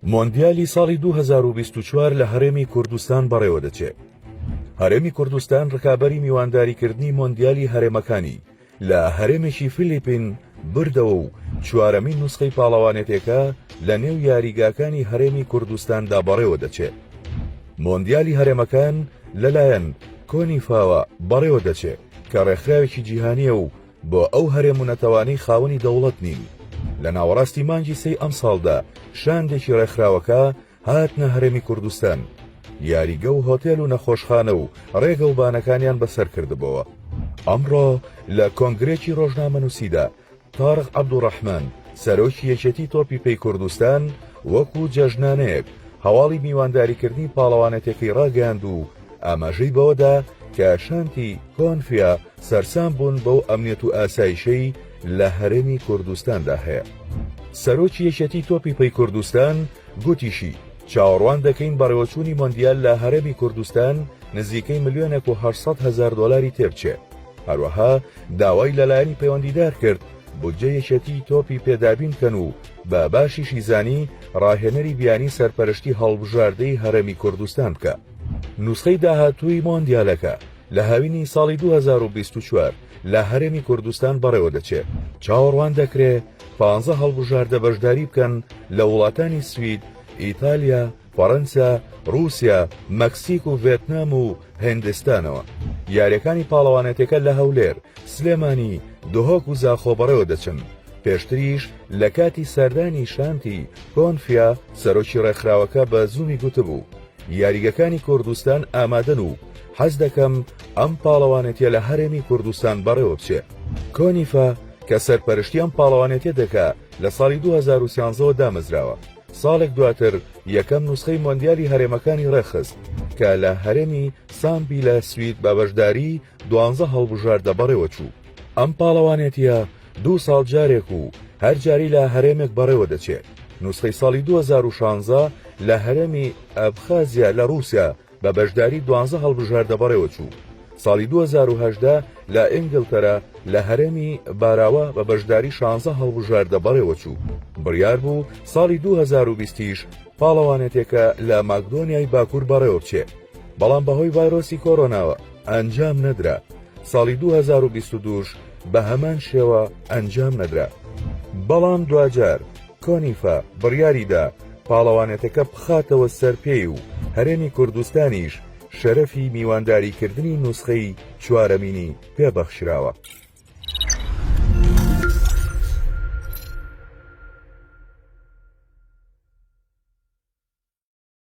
مۆندیالی ساڵی 2024 لە هەرێمی کوردستان بەڕێوە دەچێت. هەرێمی کوردستان ڕکابەری میوانداریکردنی مۆندیالی هەرێمەکانی لە هەرێمێکی فیلیپین بردەوە و چوارەمین نوسخەی پاڵەوانێتێکە لە نێو یاریگاکانی هەرێمی کوردستاندا بەڕێوە دەچێت. مۆندیالی هەرێمەکان لەلایەن کۆنیفاوە بەڕێوە دەچێت کە ڕێکخراوێکی جیهانیە و بۆ ئەو هەرێم و نەتەوانی خاوەنی دەوڵەت نین. لە ناوەڕاستی مانگی سەی ئەم ساڵدا شاندێکی ڕێکخراوەکە هاتنە هەرێمی کوردستان. یاریگە و هۆتێل و نەخۆشخانە و ڕێگە و بانەکانیان بەسەر کردبەوە. ئەمڕۆ لە کۆنگرێکی ڕۆژنامەنووسیدا تارق عەبدوڕەحمان سەرۆکی یەکێتی تۆپی پێی کوردستان وەکو جەژنانەیەک هەواڵی میوانداریکردنی پاڵەوانێتێکی ڕاگەیاند و ئاماژەی بەوەدا کە شانتی کۆنفیا سەرسام بوون بەو ئەمنیەت و ئاسایشەی لە هەرێمی کوردستاندا هەیە. سەرۆکی یەکێتی تۆپی پێی کوردستان گوتیشی چاوەڕوان دەکەین بەڕێوەچوونی مۆندیال لە هەرێمی کوردستان نزیکەی $1,800,000 تێبچێت. هەروەها داوای لەلایەنی پەیوەندیدار کرد بودجە یەکێتی تۆپی پێدابین بکەن و بە باشیشی زانی ڕاهێنەری بیانی سەرپەرشتی هەڵبژاردەی هەرێمی کوردستان بکە. نوسخەی داهاتووی مۆندیالەکە لە هاوینی ساڵی 2024 لە هەرێمی کوردستان بەڕێوە دەچێت. چاوەڕوان دەکرێت 15 هەڵبژاردە بەشداری بکەن لە وڵاتانی سوید، ئیتالیا، فەڕەنسا، رووسیا، مەکسیک و ڤێتنام و هیندستانەوە. یاریەکانی پاڵەوانێتەکە لە هەولێر، سلێمانی، دهۆک و زاخۆ بەڕێوە دەچن. پێشتریش لە کاتی سەردانی شانتی کۆنفیا سەرۆکی ڕێکخراوەکە بە زوومی گوتبوو یاریگەکانی کوردستان ئامادەن و حەز دەکەم ئەم پاڵەوانێتیە لە هەرێمی کوردستان بەڕێوە بچێت. کۆنیفا کە سەرپەرشتی ئەم پاڵەوانێتیە دەکا لە ساڵی 2013 دامەزراوە. ساڵێک دواتر یەکەم نوسخەی مۆندیالی هەرێمەکانی ڕێخست کە لە هەرێمی سامبی لە سوید بە بەشداری 12 هەڵبژاردە بەڕێوە چوو. ئەم پاڵەوانێتیە 2 ساڵ جارێک و هەر جاری لە هەرێمێک بەڕێوە دەچێت. نوسخەی ساڵی 2016 لە هەرێمی ئەبخازیا لە رووسیا بە بەشداری 12 هەڵبژاردە بەڕێوە چوو. ساڵی 2018 لە ئینگلتەرا لە هەرێمی باراوە بە بەشداری 16 هەڵبژاردە بەڕێوە چوو. بڕیار بوو ساڵی 2020ش پاڵەوانێتێکە لە ماکدۆنیای باکوور بەڕێوە بچێت، بەڵام بەهۆی ڤایرۆسی کۆڕۆناوە ئەنجام نەدرا. ساڵی 2022ش بە هەمان شێوە ئەنجام نەدرا. بەڵام دوجار کۆنیفا بڕیاریدا پاڵەوانێتەکە بخاتەوە سەرپێی و هەرێمی کوردستانیش شەرەفی میوانداریکردنی نوسخەی چوارەمینی پێبەخشراوە.